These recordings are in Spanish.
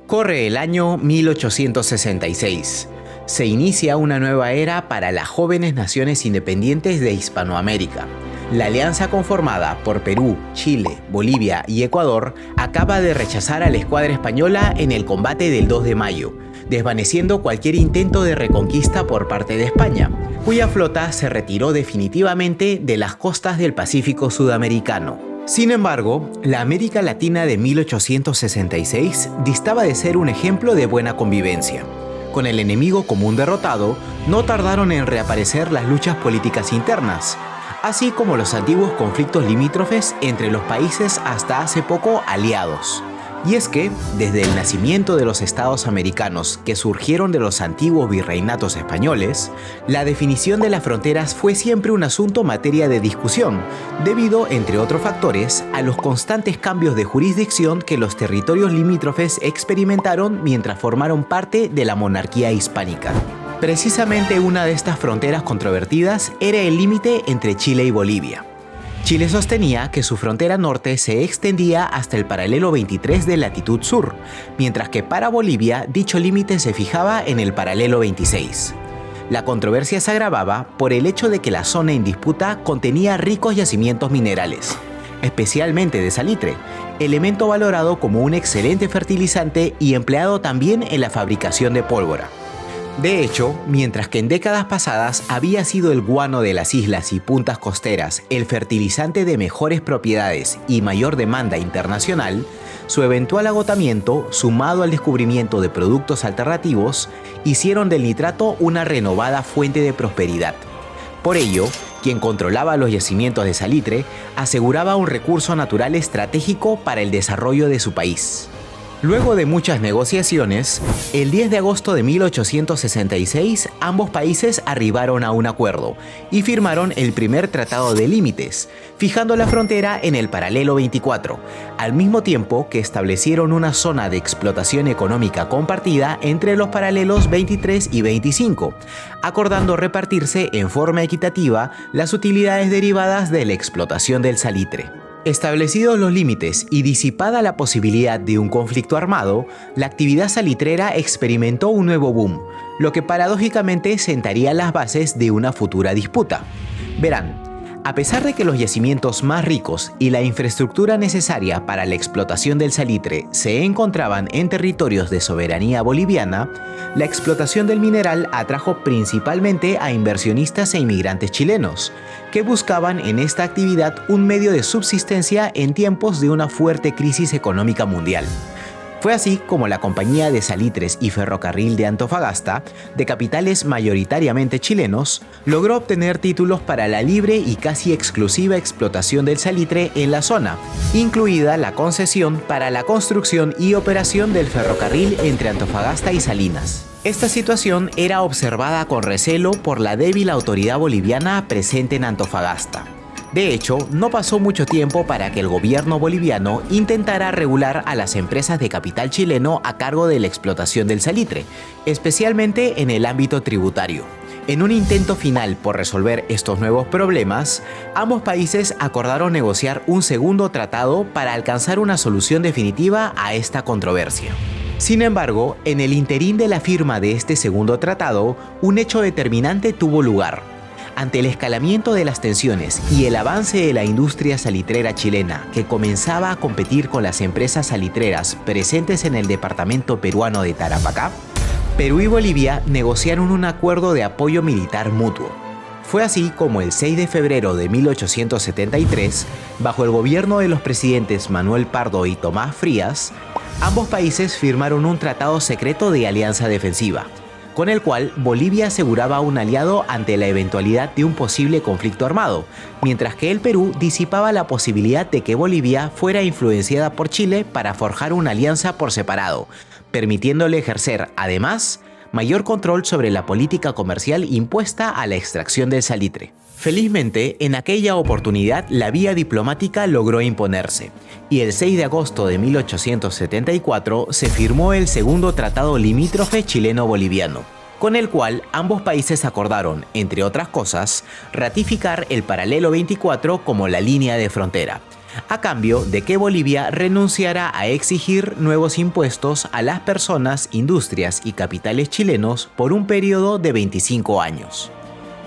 Corre el año 1866. Se inicia una nueva era para las jóvenes naciones independientes de Hispanoamérica. La alianza conformada por Perú, Chile, Bolivia y Ecuador acaba de rechazar a la escuadra española en el combate del 2 de mayo, desvaneciendo cualquier intento de reconquista por parte de España, cuya flota se retiró definitivamente de las costas del Pacífico sudamericano. Sin embargo, la América Latina de 1866 distaba de ser un ejemplo de buena convivencia. Con el enemigo común derrotado, no tardaron en reaparecer las luchas políticas internas, así como los antiguos conflictos limítrofes entre los países hasta hace poco aliados. Y es que, desde el nacimiento de los estados americanos que surgieron de los antiguos virreinatos españoles, la definición de las fronteras fue siempre un asunto materia de discusión, debido, entre otros factores, a los constantes cambios de jurisdicción que los territorios limítrofes experimentaron mientras formaron parte de la monarquía hispánica. Precisamente una de estas fronteras controvertidas era el límite entre Chile y Bolivia. Chile sostenía que su frontera norte se extendía hasta el paralelo 23 de latitud sur, mientras que para Bolivia dicho límite se fijaba en el paralelo 26. La controversia se agravaba por el hecho de que la zona en disputa contenía ricos yacimientos minerales, especialmente de salitre, elemento valorado como un excelente fertilizante y empleado también en la fabricación de pólvora. De hecho, mientras que en décadas pasadas había sido el guano de las islas y puntas costeras el fertilizante de mejores propiedades y mayor demanda internacional, su eventual agotamiento, sumado al descubrimiento de productos alternativos, hicieron del nitrato una renovada fuente de prosperidad. Por ello, quien controlaba los yacimientos de salitre aseguraba un recurso natural estratégico para el desarrollo de su país. Luego de muchas negociaciones, el 10 de agosto de 1866 ambos países arribaron a un acuerdo y firmaron el primer tratado de límites, fijando la frontera en el paralelo 24, al mismo tiempo que establecieron una zona de explotación económica compartida entre los paralelos 23 y 25, acordando repartirse en forma equitativa las utilidades derivadas de la explotación del salitre. Establecidos los límites y disipada la posibilidad de un conflicto armado, la actividad salitrera experimentó un nuevo boom, lo que paradójicamente sentaría las bases de una futura disputa. Verán, a pesar de que los yacimientos más ricos y la infraestructura necesaria para la explotación del salitre se encontraban en territorios de soberanía boliviana, la explotación del mineral atrajo principalmente a inversionistas e inmigrantes chilenos, que buscaban en esta actividad un medio de subsistencia en tiempos de una fuerte crisis económica mundial. Fue así como la Compañía de Salitres y Ferrocarril de Antofagasta, de capitales mayoritariamente chilenos, logró obtener títulos para la libre y casi exclusiva explotación del salitre en la zona, incluida la concesión para la construcción y operación del ferrocarril entre Antofagasta y Salinas. Esta situación era observada con recelo por la débil autoridad boliviana presente en Antofagasta. De hecho, no pasó mucho tiempo para que el gobierno boliviano intentara regular a las empresas de capital chileno a cargo de la explotación del salitre, especialmente en el ámbito tributario. En un intento final por resolver estos nuevos problemas, ambos países acordaron negociar un segundo tratado para alcanzar una solución definitiva a esta controversia. Sin embargo, en el interín de la firma de este segundo tratado, un hecho determinante tuvo lugar. Ante el escalamiento de las tensiones y el avance de la industria salitrera chilena, que comenzaba a competir con las empresas salitreras presentes en el departamento peruano de Tarapacá, Perú y Bolivia negociaron un acuerdo de apoyo militar mutuo. Fue así como el 6 de febrero de 1873, bajo el gobierno de los presidentes Manuel Pardo y Tomás Frías, ambos países firmaron un tratado secreto de alianza defensiva, con el cual Bolivia aseguraba un aliado ante la eventualidad de un posible conflicto armado, mientras que el Perú disipaba la posibilidad de que Bolivia fuera influenciada por Chile para forjar una alianza por separado, permitiéndole ejercer, además, mayor control sobre la política comercial impuesta a la extracción del salitre. Felizmente, en aquella oportunidad la vía diplomática logró imponerse, y el 6 de agosto de 1874 se firmó el segundo tratado limítrofe chileno-boliviano, con el cual ambos países acordaron, entre otras cosas, ratificar el paralelo 24 como la línea de frontera, a cambio de que Bolivia renunciara a exigir nuevos impuestos a las personas, industrias y capitales chilenos por un periodo de 25 años.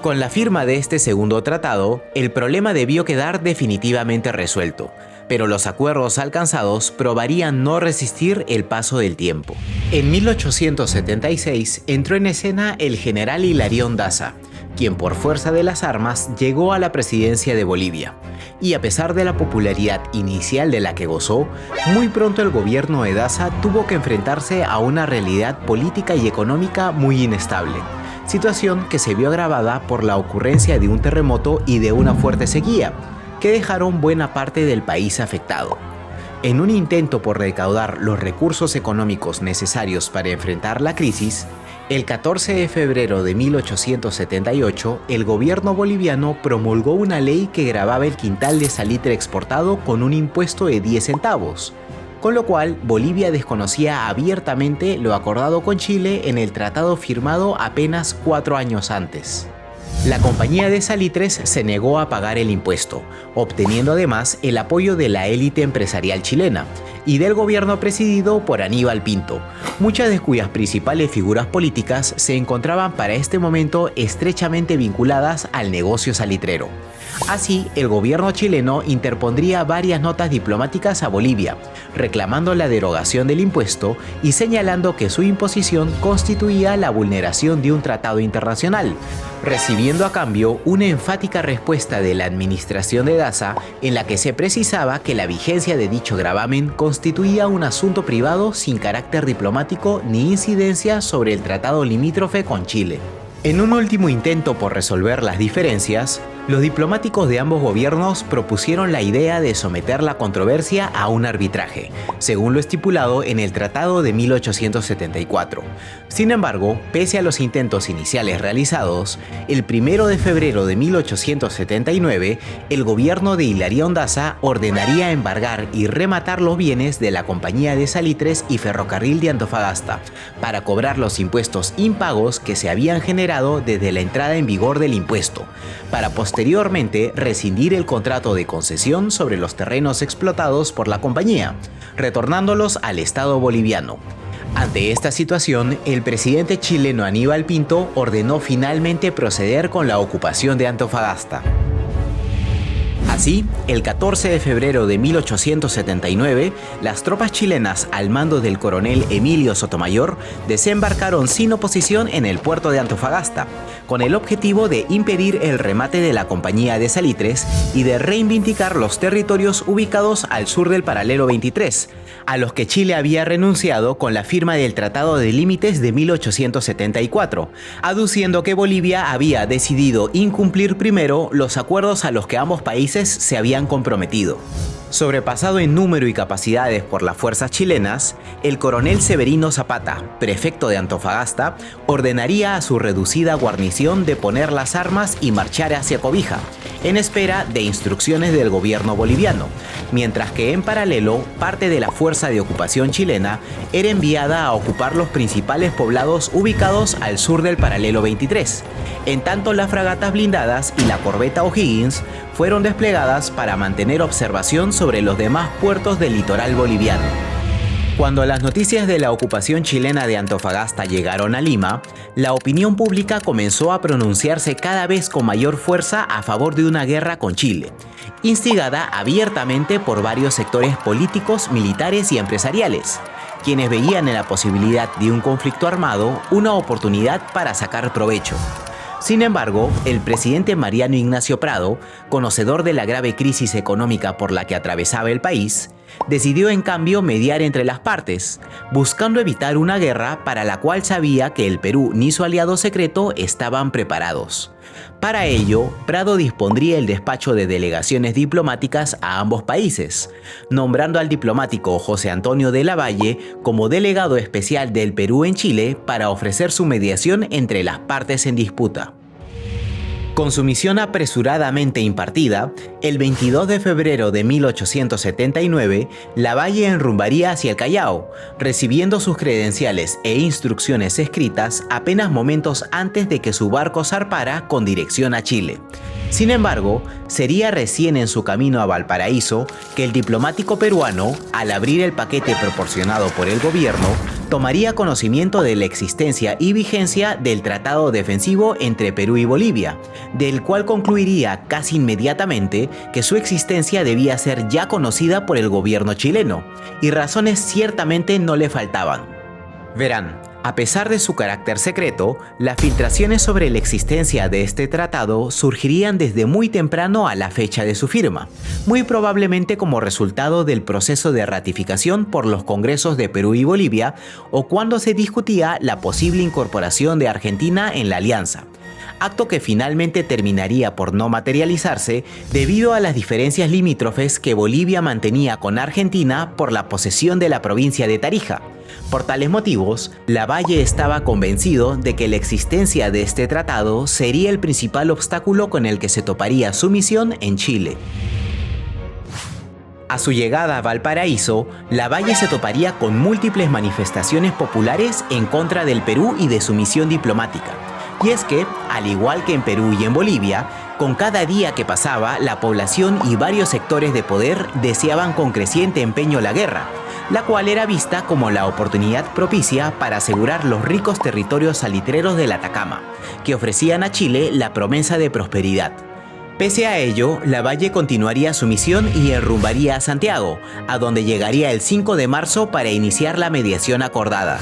Con la firma de este segundo tratado, el problema debió quedar definitivamente resuelto, pero los acuerdos alcanzados probarían no resistir el paso del tiempo. En 1876 entró en escena el general Hilarión Daza, quien por fuerza de las armas llegó a la presidencia de Bolivia. Y a pesar de la popularidad inicial de la que gozó, muy pronto el gobierno de Daza tuvo que enfrentarse a una realidad política y económica muy inestable, situación que se vio agravada por la ocurrencia de un terremoto y de una fuerte sequía, que dejaron buena parte del país afectado. En un intento por recaudar los recursos económicos necesarios para enfrentar la crisis, el 14 de febrero de 1878, el gobierno boliviano promulgó una ley que gravaba el quintal de salitre exportado con un impuesto de 10 centavos, con lo cual Bolivia desconocía abiertamente lo acordado con Chile en el tratado firmado apenas 4 años antes. La compañía de salitres se negó a pagar el impuesto, obteniendo además el apoyo de la élite empresarial chilena y del gobierno presidido por Aníbal Pinto, muchas de cuyas principales figuras políticas se encontraban para este momento estrechamente vinculadas al negocio salitrero. Así, el gobierno chileno interpondría varias notas diplomáticas a Bolivia, reclamando la derogación del impuesto y señalando que su imposición constituía la vulneración de un tratado internacional, recibiendo a cambio una enfática respuesta de la administración de Daza en la que se precisaba que la vigencia de dicho gravamen constituía un asunto privado sin carácter diplomático ni incidencia sobre el tratado limítrofe con Chile. En un último intento por resolver las diferencias, los diplomáticos de ambos gobiernos propusieron la idea de someter la controversia a un arbitraje, según lo estipulado en el Tratado de 1874. Sin embargo, pese a los intentos iniciales realizados, el 1 de febrero de 1879, el gobierno de Hilarión Daza ordenaría embargar y rematar los bienes de la Compañía de Salitres y Ferrocarril de Antofagasta, para cobrar los impuestos impagos que se habían generado desde la entrada en vigor del impuesto, para posteriormente rescindir el contrato de concesión sobre los terrenos explotados por la compañía, retornándolos al Estado boliviano. Ante esta situación, el presidente chileno Aníbal Pinto ordenó finalmente proceder con la ocupación de Antofagasta. Así, el 14 de febrero de 1879, las tropas chilenas al mando del coronel Emilio Sotomayor desembarcaron sin oposición en el puerto de Antofagasta, con el objetivo de impedir el remate de la Compañía de Salitres y de reivindicar los territorios ubicados al sur del paralelo 23, a los que Chile había renunciado con la firma del Tratado de Límites de 1874, aduciendo que Bolivia había decidido incumplir primero los acuerdos a los que ambos países se habían comprometido. Sobrepasado en número y capacidades por las fuerzas chilenas, el coronel Severino Zapata, prefecto de Antofagasta, ordenaría a su reducida guarnición deponer las armas y marchar hacia Cobija, en espera de instrucciones del gobierno boliviano, mientras que en paralelo parte de la fuerza de ocupación chilena era enviada a ocupar los principales poblados ubicados al sur del paralelo 23, en tanto las fragatas blindadas y la corbeta O'Higgins fueron desplegadas para mantener observación sobre los demás puertos del litoral boliviano. Cuando las noticias de la ocupación chilena de Antofagasta llegaron a Lima, la opinión pública comenzó a pronunciarse cada vez con mayor fuerza a favor de una guerra con Chile, instigada abiertamente por varios sectores políticos, militares y empresariales, quienes veían en la posibilidad de un conflicto armado una oportunidad para sacar provecho. Sin embargo, el presidente Mariano Ignacio Prado, conocedor de la grave crisis económica por la que atravesaba el país, decidió en cambio mediar entre las partes, buscando evitar una guerra para la cual sabía que el Perú ni su aliado secreto estaban preparados. Para ello, Prado dispondría el despacho de delegaciones diplomáticas a ambos países, nombrando al diplomático José Antonio de la Valle como delegado especial del Perú en Chile para ofrecer su mediación entre las partes en disputa. Con su misión apresuradamente impartida, el 22 de febrero de 1879, Lavalle enrumbaría hacia el Callao, recibiendo sus credenciales e instrucciones escritas apenas momentos antes de que su barco zarpara con dirección a Chile. Sin embargo, sería recién en su camino a Valparaíso que el diplomático peruano, al abrir el paquete proporcionado por el gobierno, tomaría conocimiento de la existencia y vigencia del Tratado Defensivo entre Perú y Bolivia, del cual concluiría casi inmediatamente que su existencia debía ser ya conocida por el gobierno chileno, y razones ciertamente no le faltaban. Verán, a pesar de su carácter secreto, las filtraciones sobre la existencia de este tratado surgirían desde muy temprano a la fecha de su firma, muy probablemente como resultado del proceso de ratificación por los congresos de Perú y Bolivia o cuando se discutía la posible incorporación de Argentina en la alianza, acto que finalmente terminaría por no materializarse debido a las diferencias limítrofes que Bolivia mantenía con Argentina por la posesión de la provincia de Tarija. Por tales motivos, Lavalle estaba convencido de que la existencia de este tratado sería el principal obstáculo con el que se toparía su misión en Chile. A su llegada a Valparaíso, Lavalle se toparía con múltiples manifestaciones populares en contra del Perú y de su misión diplomática. Y es que, al igual que en Perú y en Bolivia, con cada día que pasaba, la población y varios sectores de poder deseaban con creciente empeño la guerra, la cual era vista como la oportunidad propicia para asegurar los ricos territorios salitreros del Atacama, que ofrecían a Chile la promesa de prosperidad. Pese a ello, Lavalle continuaría su misión y enrumbaría a Santiago, a donde llegaría el 5 de marzo para iniciar la mediación acordada.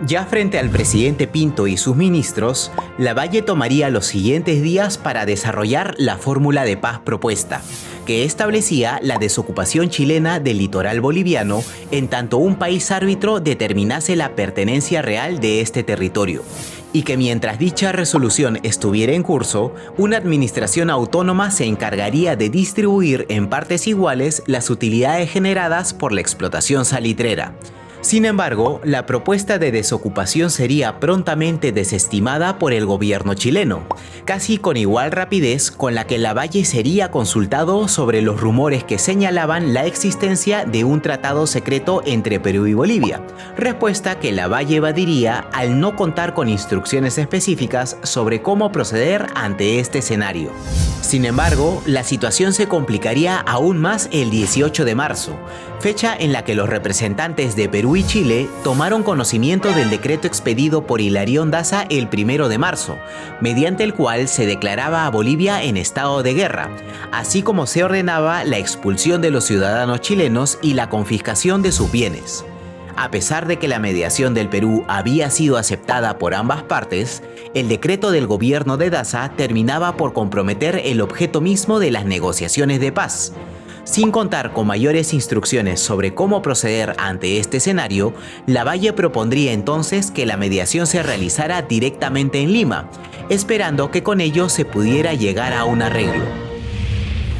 Ya frente al presidente Pinto y sus ministros, Lavalle tomaría los siguientes días para desarrollar la fórmula de paz propuesta, que establecía la desocupación chilena del litoral boliviano en tanto un país árbitro determinase la pertenencia real de este territorio, y que mientras dicha resolución estuviera en curso, una administración autónoma se encargaría de distribuir en partes iguales las utilidades generadas por la explotación salitrera. Sin embargo, la propuesta de desocupación sería prontamente desestimada por el gobierno chileno, casi con igual rapidez con la que Lavalle sería consultado sobre los rumores que señalaban la existencia de un tratado secreto entre Perú y Bolivia, respuesta que Lavalle evadiría al no contar con instrucciones específicas sobre cómo proceder ante este escenario. Sin embargo, la situación se complicaría aún más el 18 de marzo, fecha en la que los representantes de Perú y Chile tomaron conocimiento del decreto expedido por Hilarión Daza el 1 de marzo, mediante el cual se declaraba a Bolivia en estado de guerra, así como se ordenaba la expulsión de los ciudadanos chilenos y la confiscación de sus bienes. A pesar de que la mediación del Perú había sido aceptada por ambas partes, el decreto del gobierno de Daza terminaba por comprometer el objeto mismo de las negociaciones de paz. Sin contar con mayores instrucciones sobre cómo proceder ante este escenario, Lavalle propondría entonces que la mediación se realizara directamente en Lima, esperando que con ello se pudiera llegar a un arreglo.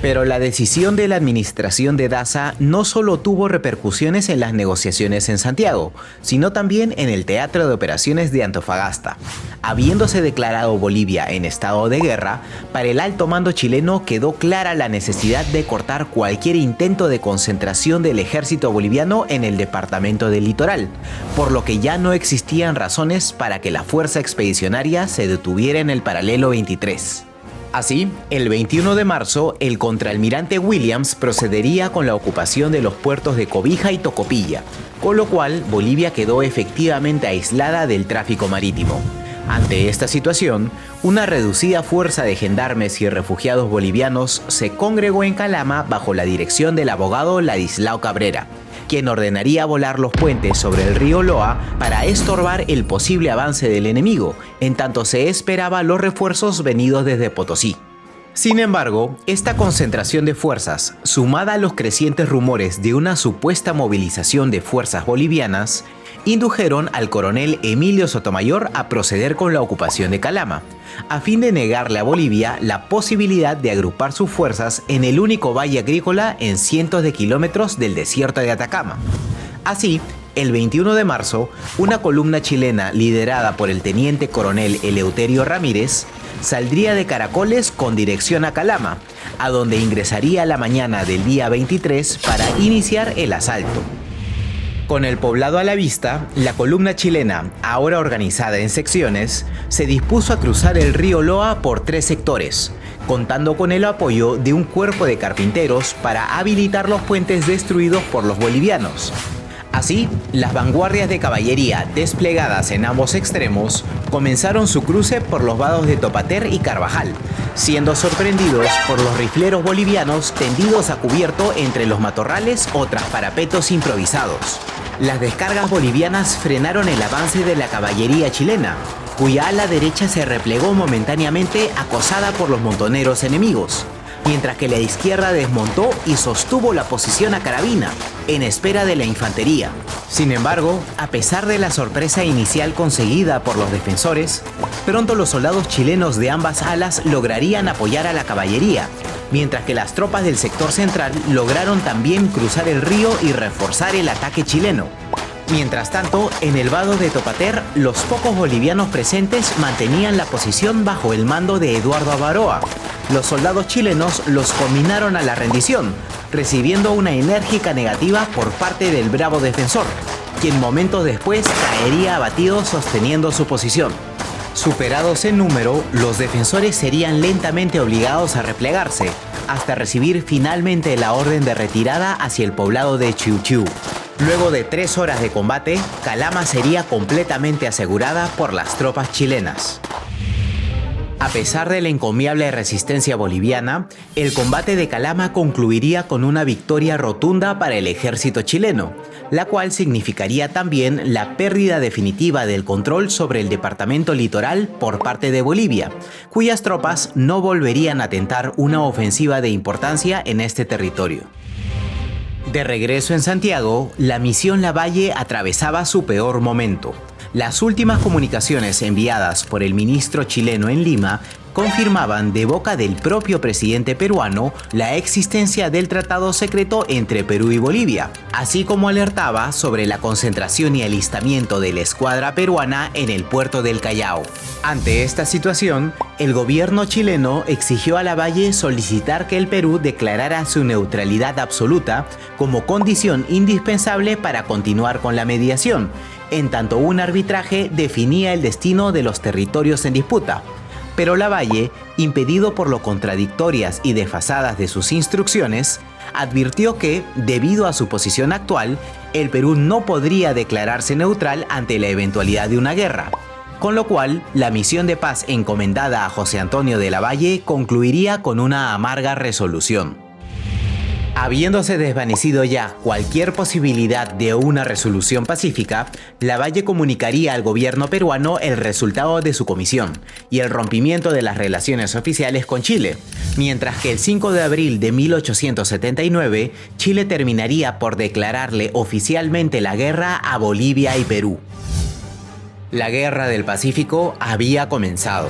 Pero la decisión de la administración de Daza no solo tuvo repercusiones en las negociaciones en Santiago, sino también en el Teatro de Operaciones de Antofagasta. Habiéndose declarado Bolivia en estado de guerra, para el alto mando chileno quedó clara la necesidad de cortar cualquier intento de concentración del ejército boliviano en el departamento del Litoral, por lo que ya no existían razones para que la fuerza expedicionaria se detuviera en el paralelo 23. Así, el 21 de marzo, el contraalmirante Williams procedería con la ocupación de los puertos de Cobija y Tocopilla, con lo cual Bolivia quedó efectivamente aislada del tráfico marítimo. Ante esta situación, una reducida fuerza de gendarmes y refugiados bolivianos se congregó en Calama bajo la dirección del abogado Ladislao Cabrera, quien ordenaría volar los puentes sobre el río Loa para estorbar el posible avance del enemigo, en tanto se esperaba los refuerzos venidos desde Potosí. Sin embargo, esta concentración de fuerzas, sumada a los crecientes rumores de una supuesta movilización de fuerzas bolivianas, indujeron al coronel Emilio Sotomayor a proceder con la ocupación de Calama, a fin de negarle a Bolivia la posibilidad de agrupar sus fuerzas en el único valle agrícola en cientos de kilómetros del desierto de Atacama. Así, el 21 de marzo, una columna chilena liderada por el teniente coronel Eleuterio Ramírez saldría de Caracoles con dirección a Calama, a donde ingresaría la mañana del día 23 para iniciar el asalto. Con el poblado a la vista, la columna chilena, ahora organizada en secciones, se dispuso a cruzar el río Loa por 3 sectores, contando con el apoyo de un cuerpo de carpinteros para habilitar los puentes destruidos por los bolivianos. Así, las vanguardias de caballería desplegadas en ambos extremos comenzaron su cruce por los vados de Topater y Carvajal, siendo sorprendidos por los rifleros bolivianos tendidos a cubierto entre los matorrales o tras parapetos improvisados. Las descargas bolivianas frenaron el avance de la caballería chilena, cuya ala derecha se replegó momentáneamente acosada por los montoneros enemigos, mientras que la izquierda desmontó y sostuvo la posición a carabina, en espera de la infantería. Sin embargo, a pesar de la sorpresa inicial conseguida por los defensores, pronto los soldados chilenos de ambas alas lograrían apoyar a la caballería, mientras que las tropas del sector central lograron también cruzar el río y reforzar el ataque chileno. Mientras tanto, en el vado de Topater, los pocos bolivianos presentes mantenían la posición bajo el mando de Eduardo Avaroa. Los soldados chilenos los conminaron a la rendición, recibiendo una enérgica negativa por parte del bravo defensor, quien momentos después caería abatido sosteniendo su posición. Superados en número, los defensores serían lentamente obligados a replegarse, hasta recibir finalmente la orden de retirada hacia el poblado de Chiu Chiu. Luego de 3 horas de combate, Calama sería completamente asegurada por las tropas chilenas. A pesar de la encomiable resistencia boliviana, el combate de Calama concluiría con una victoria rotunda para el ejército chileno, la cual significaría también la pérdida definitiva del control sobre el departamento litoral por parte de Bolivia, cuyas tropas no volverían a tentar una ofensiva de importancia en este territorio. De regreso en Santiago, la misión Lavalle atravesaba su peor momento. Las últimas comunicaciones enviadas por el ministro chileno en Lima confirmaban de boca del propio presidente peruano la existencia del tratado secreto entre Perú y Bolivia, así como alertaba sobre la concentración y alistamiento de la escuadra peruana en el puerto del Callao. Ante esta situación, el gobierno chileno exigió a Lavalle solicitar que el Perú declarara su neutralidad absoluta como condición indispensable para continuar con la mediación, en tanto un arbitraje definía el destino de los territorios en disputa. Pero Lavalle, impedido por lo contradictorias y desfasadas de sus instrucciones, advirtió que, debido a su posición actual, el Perú no podría declararse neutral ante la eventualidad de una guerra, con lo cual la misión de paz encomendada a José Antonio de Lavalle concluiría con una amarga resolución. Habiéndose desvanecido ya cualquier posibilidad de una resolución pacífica, Lavalle comunicaría al gobierno peruano el resultado de su comisión y el rompimiento de las relaciones oficiales con Chile, mientras que el 5 de abril de 1879, Chile terminaría por declararle oficialmente la guerra a Bolivia y Perú. La Guerra del Pacífico había comenzado.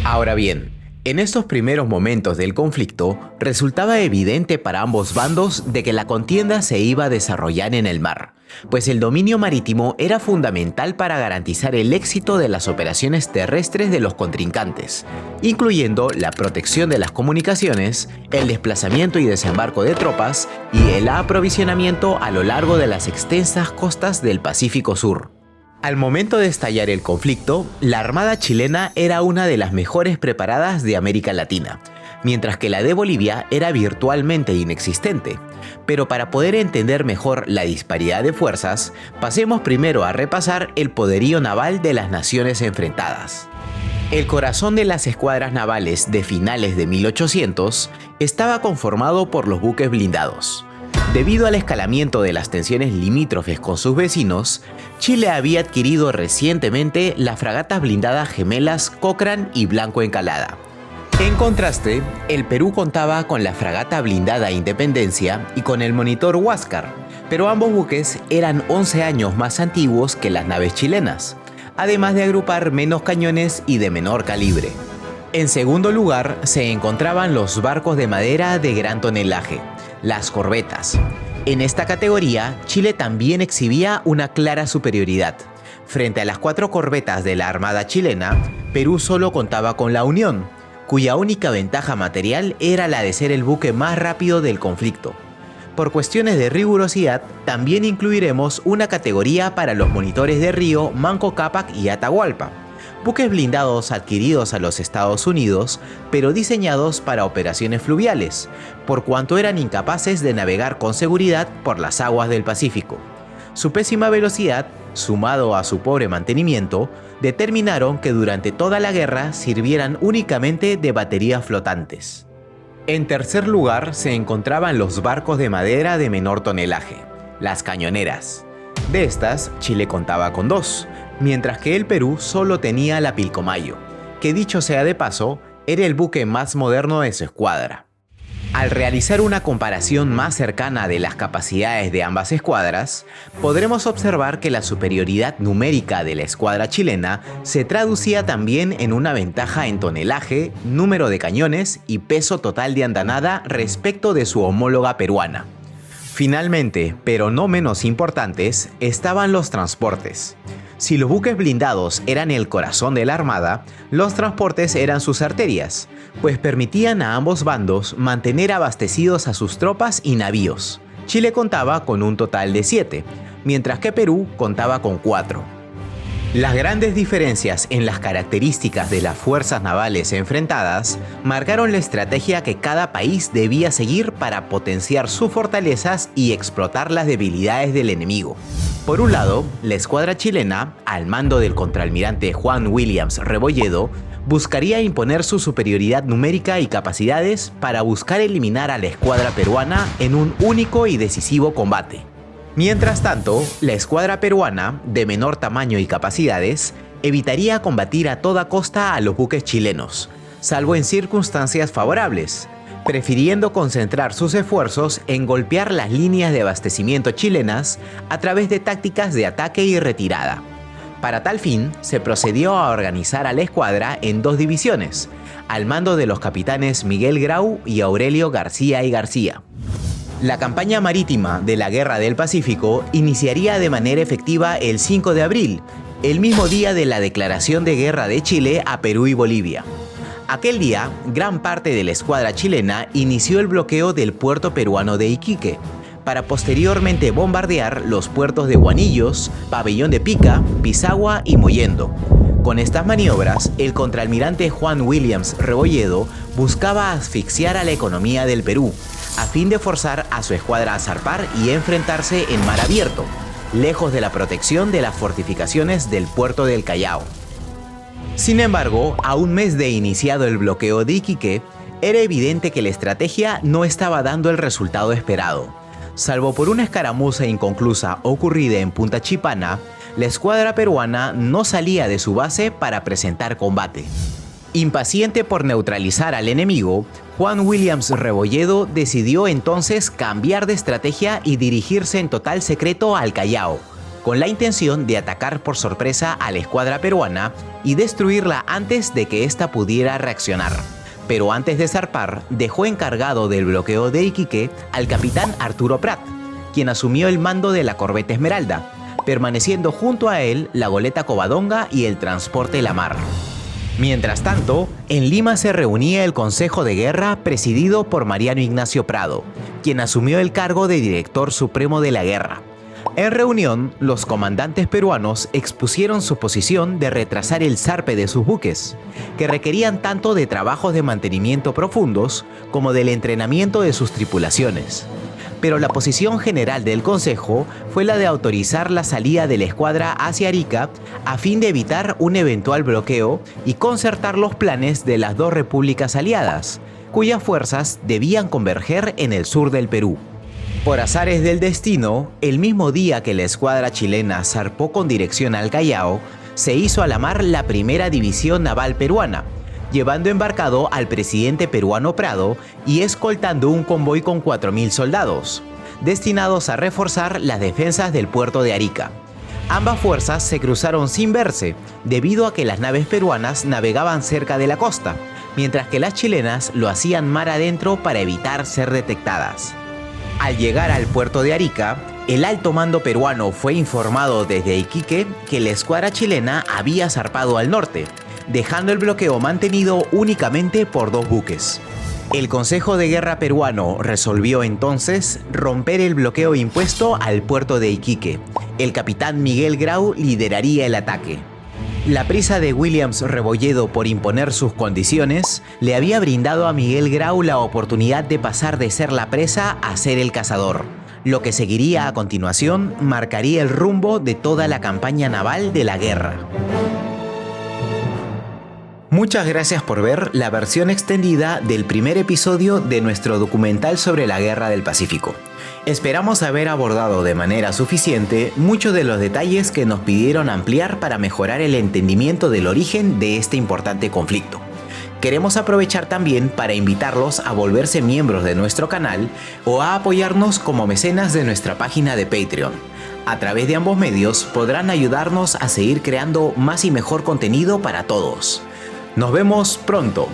Ahora bien, en estos primeros momentos del conflicto, resultaba evidente para ambos bandos de que la contienda se iba a desarrollar en el mar, pues el dominio marítimo era fundamental para garantizar el éxito de las operaciones terrestres de los contrincantes, incluyendo la protección de las comunicaciones, el desplazamiento y desembarco de tropas y el aprovisionamiento a lo largo de las extensas costas del Pacífico Sur. Al momento de estallar el conflicto, la Armada chilena era una de las mejores preparadas de América Latina, mientras que la de Bolivia era virtualmente inexistente. Pero para poder entender mejor la disparidad de fuerzas, pasemos primero a repasar el poderío naval de las naciones enfrentadas. El corazón de las escuadras navales de finales de 1800 estaba conformado por los buques blindados. Debido al escalamiento de las tensiones limítrofes con sus vecinos, Chile había adquirido recientemente las fragatas blindadas gemelas Cochrane y Blanco Encalada. En contraste, el Perú contaba con la fragata blindada Independencia y con el monitor Huáscar, pero ambos buques eran 11 años más antiguos que las naves chilenas, además de agrupar menos cañones y de menor calibre. En segundo lugar, se encontraban los barcos de madera de gran tonelaje, las corbetas. En esta categoría, Chile también exhibía una clara superioridad. Frente a las 4 corbetas de la Armada chilena, Perú solo contaba con la Unión, cuya única ventaja material era la de ser el buque más rápido del conflicto. Por cuestiones de rigurosidad, también incluiremos una categoría para los monitores de río Manco Cápac y Atahualpa, buques blindados adquiridos a los Estados Unidos, pero diseñados para operaciones fluviales, por cuanto eran incapaces de navegar con seguridad por las aguas del Pacífico. Su pésima velocidad, sumado a su pobre mantenimiento, determinaron que durante toda la guerra sirvieran únicamente de baterías flotantes. En tercer lugar se encontraban los barcos de madera de menor tonelaje, las cañoneras. De estas, Chile contaba con 2, mientras que el Perú solo tenía la Pilcomayo, que dicho sea de paso, era el buque más moderno de su escuadra. Al realizar una comparación más cercana de las capacidades de ambas escuadras, podremos observar que la superioridad numérica de la escuadra chilena se traducía también en una ventaja en tonelaje, número de cañones y peso total de andanada respecto de su homóloga peruana. Finalmente, pero no menos importantes, estaban los transportes. Si los buques blindados eran el corazón de la armada, los transportes eran sus arterias, pues permitían a ambos bandos mantener abastecidos a sus tropas y navíos. Chile contaba con un total de 7, mientras que Perú contaba con 4. Las grandes diferencias en las características de las fuerzas navales enfrentadas marcaron la estrategia que cada país debía seguir para potenciar sus fortalezas y explotar las debilidades del enemigo. Por un lado, la escuadra chilena, al mando del contraalmirante Juan Williams Rebolledo, buscaría imponer su superioridad numérica y capacidades para buscar eliminar a la escuadra peruana en un único y decisivo combate. Mientras tanto, la escuadra peruana, de menor tamaño y capacidades, evitaría combatir a toda costa a los buques chilenos, salvo en circunstancias favorables, prefiriendo concentrar sus esfuerzos en golpear las líneas de abastecimiento chilenas a través de tácticas de ataque y retirada. Para tal fin, se procedió a organizar a la escuadra en 2 divisiones, al mando de los capitanes Miguel Grau y Aurelio García y García. La campaña marítima de la Guerra del Pacífico iniciaría de manera efectiva el 5 de abril, el mismo día de la declaración de guerra de Chile a Perú y Bolivia. Aquel día, gran parte de la escuadra chilena inició el bloqueo del puerto peruano de Iquique, para posteriormente bombardear los puertos de Guanillos, Pabellón de Pica, Pisagua y Mollendo. Con estas maniobras, el contraalmirante Juan Williams Rebolledo buscaba asfixiar a la economía del Perú, a fin de forzar a su escuadra a zarpar y enfrentarse en mar abierto, lejos de la protección de las fortificaciones del puerto del Callao. Sin embargo, a un mes de iniciado el bloqueo de Iquique, era evidente que la estrategia no estaba dando el resultado esperado. Salvo por una escaramuza inconclusa ocurrida en Punta Chipana, la escuadra peruana no salía de su base para presentar combate. Impaciente por neutralizar al enemigo, Juan Williams Rebolledo decidió entonces cambiar de estrategia y dirigirse en total secreto al Callao, con la intención de atacar por sorpresa a la escuadra peruana y destruirla antes de que ésta pudiera reaccionar. Pero antes de zarpar, dejó encargado del bloqueo de Iquique al capitán Arturo Prat, quien asumió el mando de la corbeta Esmeralda, permaneciendo junto a él la goleta Covadonga y el transporte La Mar. Mientras tanto, en Lima se reunía el Consejo de Guerra presidido por Mariano Ignacio Prado, quien asumió el cargo de director supremo de la guerra. En reunión, los comandantes peruanos expusieron su posición de retrasar el zarpe de sus buques, que requerían tanto de trabajos de mantenimiento profundos como del entrenamiento de sus tripulaciones. Pero la posición general del Consejo fue la de autorizar la salida de la escuadra hacia Arica a fin de evitar un eventual bloqueo y concertar los planes de las 2 repúblicas aliadas, cuyas fuerzas debían converger en el sur del Perú. Por azares del destino, el mismo día que la escuadra chilena zarpó con dirección al Callao, se hizo a la mar la primera división naval peruana, llevando embarcado al presidente peruano Prado y escoltando un convoy con 4.000 soldados, destinados a reforzar las defensas del puerto de Arica. Ambas fuerzas se cruzaron sin verse, debido a que las naves peruanas navegaban cerca de la costa, mientras que las chilenas lo hacían mar adentro para evitar ser detectadas. Al llegar al puerto de Arica, el alto mando peruano fue informado desde Iquique que la escuadra chilena había zarpado al norte, dejando el bloqueo mantenido únicamente por 2 buques. El Consejo de Guerra peruano resolvió entonces romper el bloqueo impuesto al puerto de Iquique. El capitán Miguel Grau lideraría el ataque. La prisa de Williams Rebolledo por imponer sus condiciones le había brindado a Miguel Grau la oportunidad de pasar de ser la presa a ser el cazador. Lo que seguiría a continuación marcaría el rumbo de toda la campaña naval de la guerra. Muchas gracias por ver la versión extendida del primer episodio de nuestro documental sobre la Guerra del Pacífico. Esperamos haber abordado de manera suficiente muchos de los detalles que nos pidieron ampliar para mejorar el entendimiento del origen de este importante conflicto. Queremos aprovechar también para invitarlos a volverse miembros de nuestro canal o a apoyarnos como mecenas de nuestra página de Patreon. A través de ambos medios podrán ayudarnos a seguir creando más y mejor contenido para todos. Nos vemos pronto.